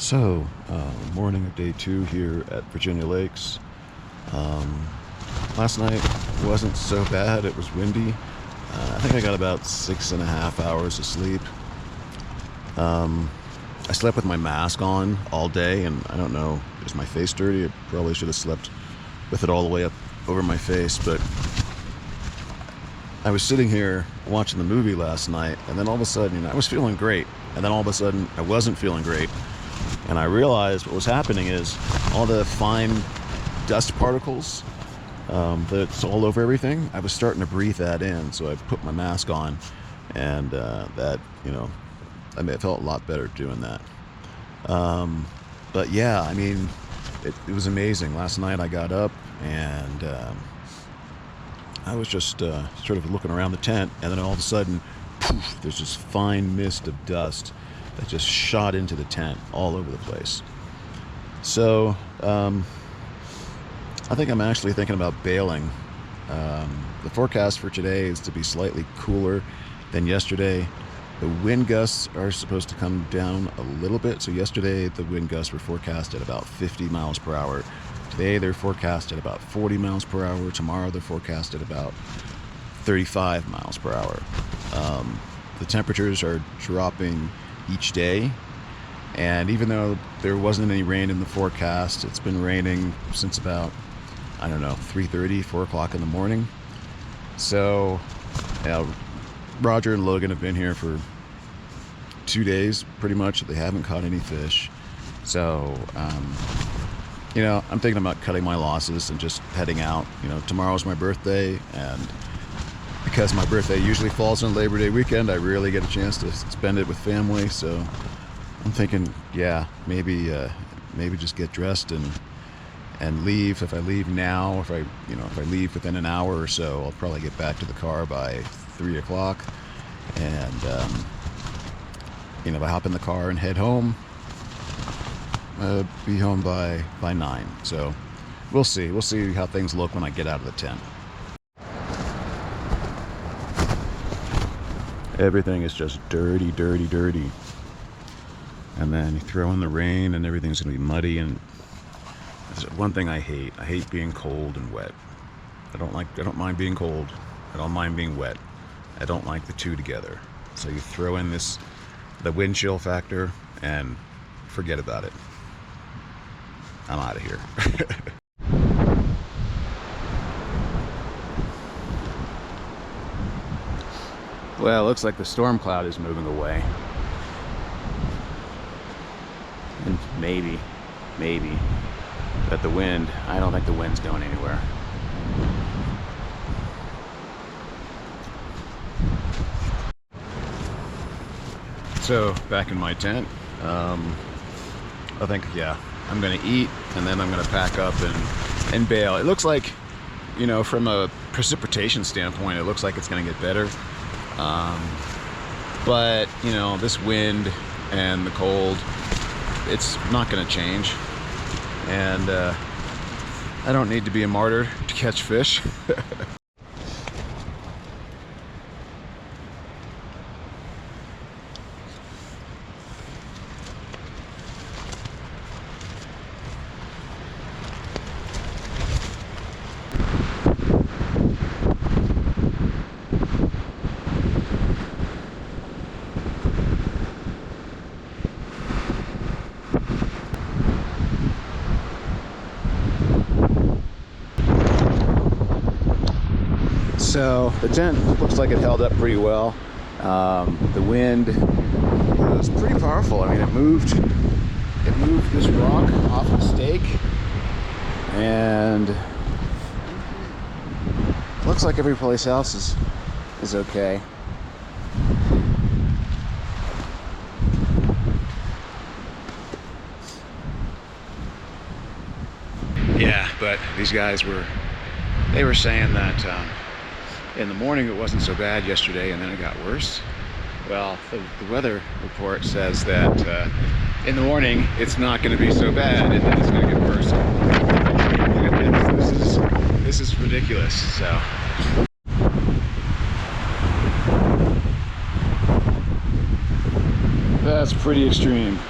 So, morning of day 2 here at Virginia Lakes. Last night wasn't so bad. It was windy. I think I got about 6.5 hours of sleep. I slept with my mask on all day, and I don't know, is my face dirty? I probably should have slept with it all the way up over my face, but I was sitting here watching the movie last night, and then all of a sudden, I was feeling great, and then all of a sudden, I wasn't feeling great. And I realized what was happening is all the fine dust particles that's all over everything, I was starting to breathe that in. So I put my mask on, and that, I mean, it felt a lot better doing that. But yeah, I mean, it was amazing. Last night I got up and I was just sort of looking around the tent, and then all of a sudden, poof, there's this fine mist of dust that just shot into the tent all over the place. So I think I'm actually thinking about bailing. The forecast for today is to be slightly cooler than yesterday. The wind gusts are supposed to come down a little bit. So yesterday the wind gusts were forecast at about 50 miles per hour. Today they're forecast at about 40 miles per hour. Tomorrow they're forecast at about 35 miles per hour. The temperatures are dropping each day, and even though there wasn't any rain in the forecast, it's been raining since about, I don't know, 3:30, 4 o'clock in the morning. So Roger and Logan have been here for 2 days pretty much. They haven't caught any fish. So I'm thinking about cutting my losses and just heading out. Tomorrow's my birthday, and because my birthday usually falls on Labor Day weekend, I rarely get a chance to spend it with family. So I'm thinking, maybe just get dressed and leave. If I leave now, if I leave within an hour or so, I'll probably get back to the car by 3 o'clock. And if I hop in the car and head home, be home by 9. So we'll see how things look when I get out of the tent. Everything is just dirty. And then you throw in the rain and everything's gonna be muddy. And that's one thing I hate. I hate being cold and wet. I don't mind being cold. I don't mind being wet. I don't like the two together. So you throw in the wind chill factor, and forget about it. I'm out of here. Well, it looks like the storm cloud is moving away. And maybe, but the wind, I don't think the wind's going anywhere. So, back in my tent, I think, I'm gonna eat, and then I'm gonna pack up and bail. It looks like, from a precipitation standpoint, it looks like it's gonna get better. But this wind and the cold, it's not going to change, and I don't need to be a martyr to catch fish. So the tent looks like it held up pretty well. The wind was pretty powerful. I mean, it moved this rock off the stake, and looks like every place else is okay. Yeah, but these guys were saying that in the morning it wasn't so bad yesterday, and then it got worse. Well, the weather report says that in the morning it's not going to be so bad, and then it's going to get worse. This is ridiculous. So that's pretty extreme.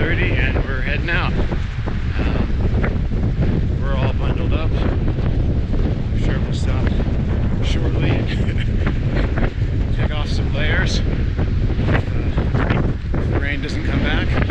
6:30 and we're heading out. We're all bundled up. I'm sure we'll stop shortly and take off some layers if the rain doesn't come back.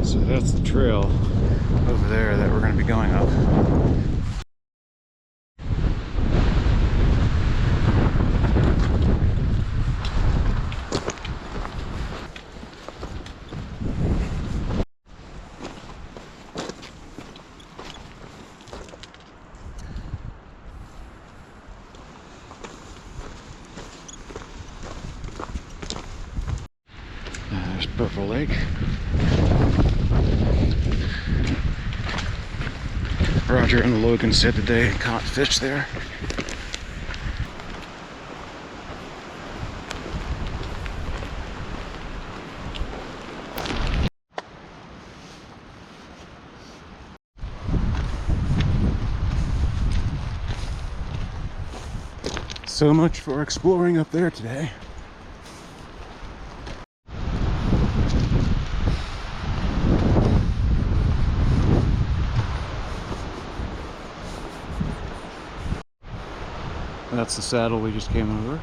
So that's the trail over there that we're going to be going up. There's Purple Lake. Roger and Logan said that they caught fish there. So much for exploring up there today. That's the saddle we just came over.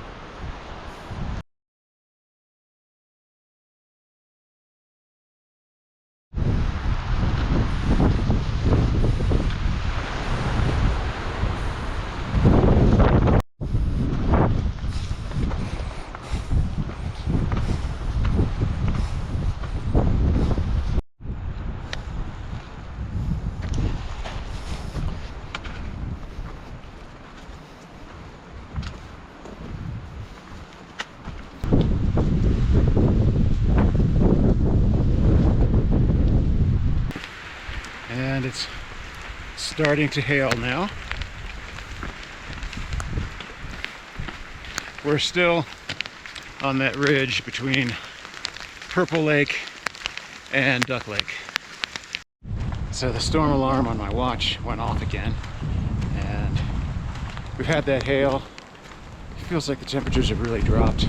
And it's starting to hail now. We're still on that ridge between Purple Lake and Duck Lake. So the storm alarm on my watch went off again, and we've had that hail. It feels like the temperatures have really dropped.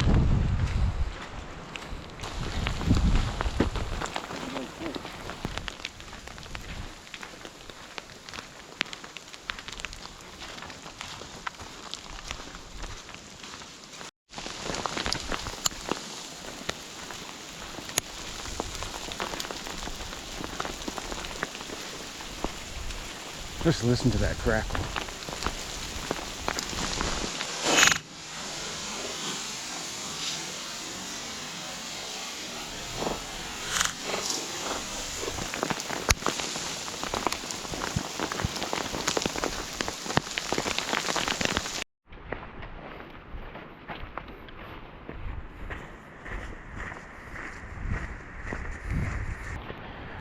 Just listen to that crackle.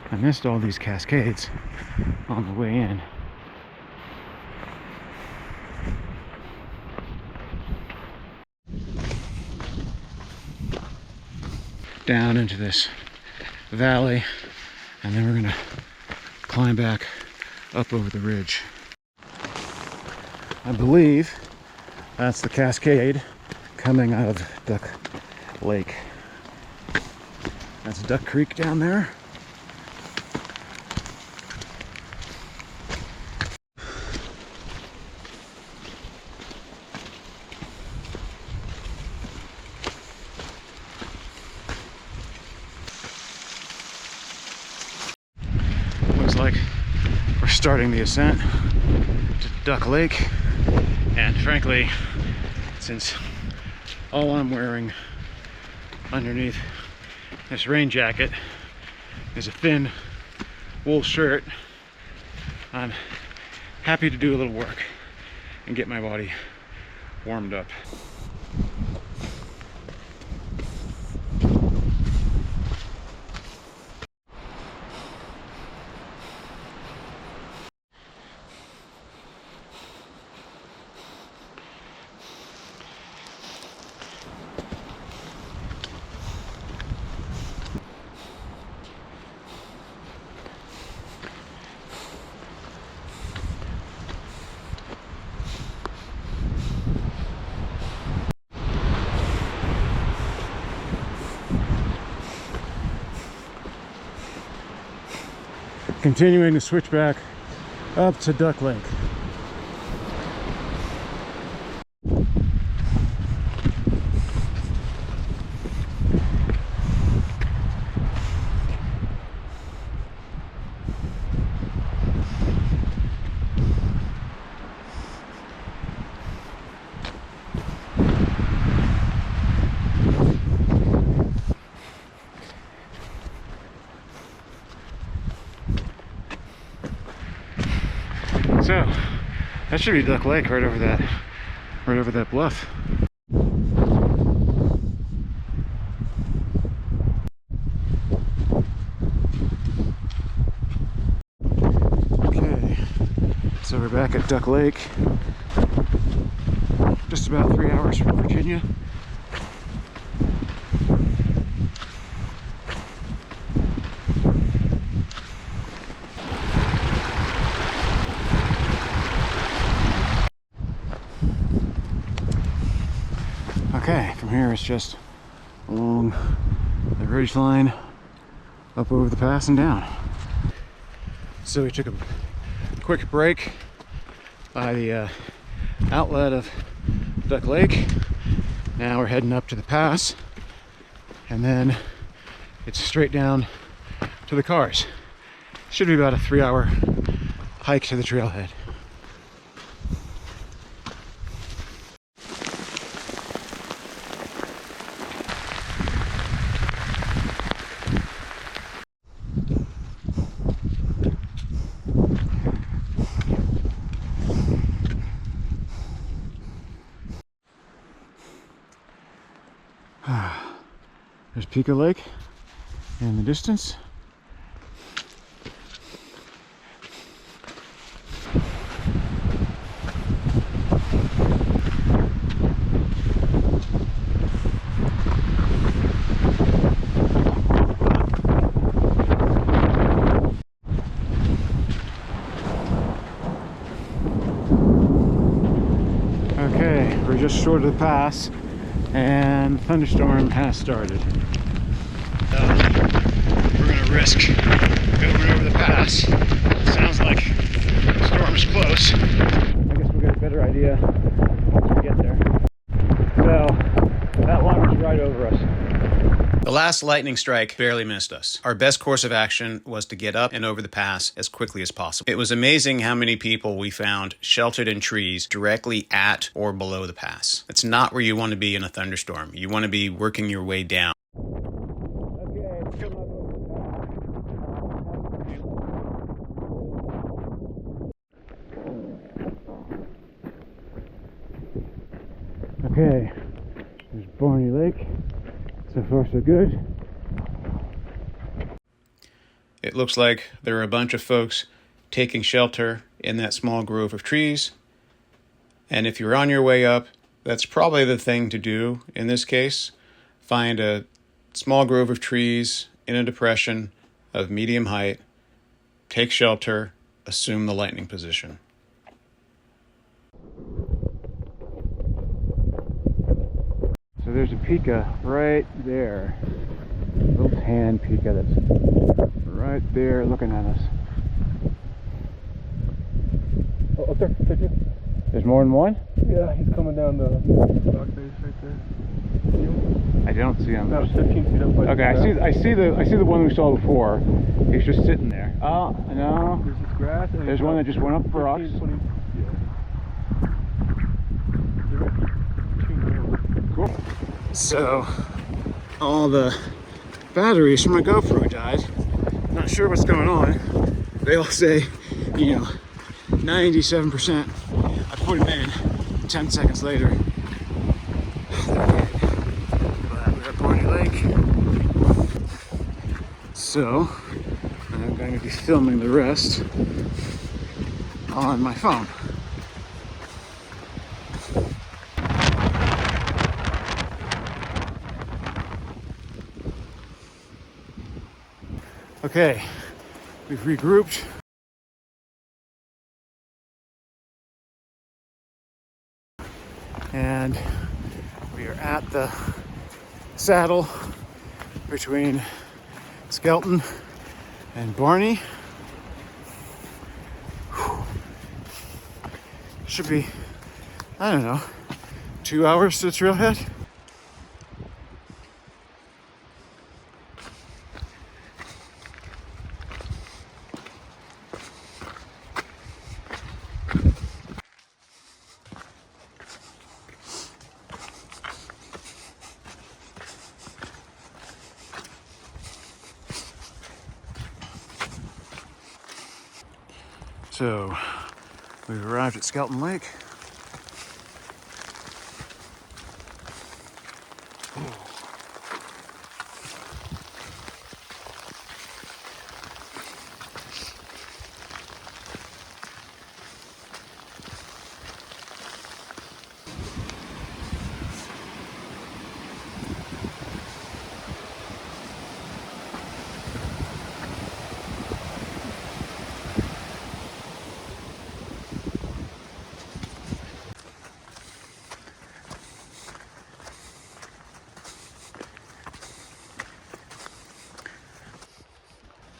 I missed all these cascades on the way in. Down into this valley, and then we're gonna climb back up over the ridge. I believe that's the cascade coming out of Duck Lake. That's Duck Creek down there. Looks like we're starting the ascent to Duck Lake, and frankly, since all I'm wearing underneath this rain jacket is a thin wool shirt, I'm happy to do a little work and get my body warmed up. continuing to switch back up to Duck Lake. So that should be Duck Lake right over that bluff. Okay, so we're back at Duck Lake, just about 3 hours from Virginia. Okay, from here it's just along the ridge line, up over the pass and down. So we took a quick break by the outlet of Duck Lake. Now we're heading up to the pass, and then it's straight down to the cars. Should be about a 3-hour hike to the trailhead. There's Pico Lake in the distance. Okay, we're just short of the pass, and thunderstorm has started. We're gonna risk going over the pass. Sounds like the storm's close. I guess we'll get a better idea once we get there. So that one was right over us. The last lightning strike barely missed us. Our best course of action was to get up and over the pass as quickly as possible. It was amazing how many people we found sheltered in trees directly at or below the pass. That's not where you want to be in a thunderstorm. You want to be working your way down. Okay, there's Barney Lake. So far so good. It looks like there are a bunch of folks taking shelter in that small grove of trees. And if you're on your way up, that's probably the thing to do in this case. Find a small grove of trees in a depression of medium height, take shelter, assume the lightning position. So there's a pika right there. A little tan pika that's right there looking at us. Oh, up there, right there. There's more than one? Yeah, he's coming down the rock face right there. See him? I don't see him. About 15 feet up. Okay, I see the one we saw before. He's just sitting there. Oh no. There's this grass. And there's one that just went up for rocks. 20, yeah. Cool. So, all the batteries from my GoPro died. Not sure what's going on. They all say, 97%. I put them in 10 seconds later. But we're at Barney Lake. So, I'm going to be filming the rest on my phone. Okay, we've regrouped. And we are at the saddle between Skelton and Barney. Should be, I don't know, 2 hours to the trailhead. So we've arrived at Skeleton Lake.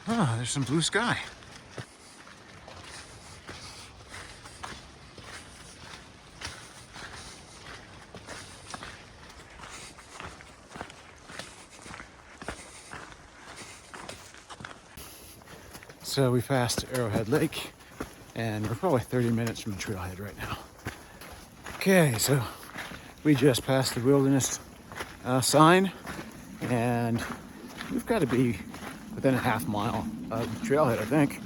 Ah, there's some blue sky. So we passed Arrowhead Lake, and we're probably 30 minutes from the trailhead right now. Okay, so we just passed the wilderness sign, and we've got to be within a half mile of the trailhead, I think.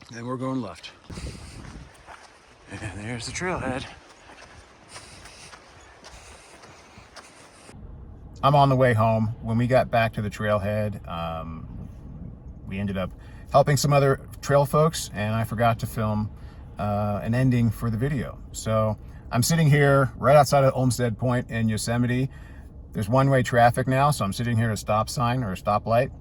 Then we're going left. And there's the trailhead. I'm on the way home. When we got back to the trailhead, we ended up helping some other trail folks, and I forgot to film an ending for the video. So I'm sitting here right outside of Olmsted Point in Yosemite. There's one-way traffic now, so I'm sitting here at a stop sign or a stoplight.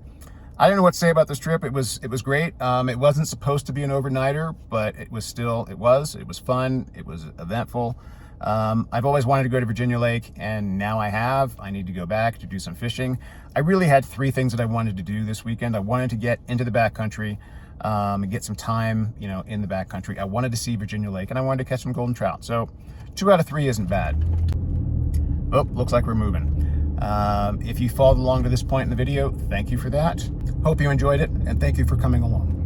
I don't know what to say about this trip. It was great. It wasn't supposed to be an overnighter, but it was fun. It was eventful. I've always wanted to go to Virginia Lake, and now I have. I need to go back to do some fishing. I really had 3 things that I wanted to do this weekend. I wanted to get into the backcountry and get some time, in the backcountry. I wanted to see Virginia Lake, and I wanted to catch some golden trout. So 2 out of 3 isn't bad. Oh, looks like we're moving. If you followed along to this point in the video, thank you for that. Hope you enjoyed it, and thank you for coming along.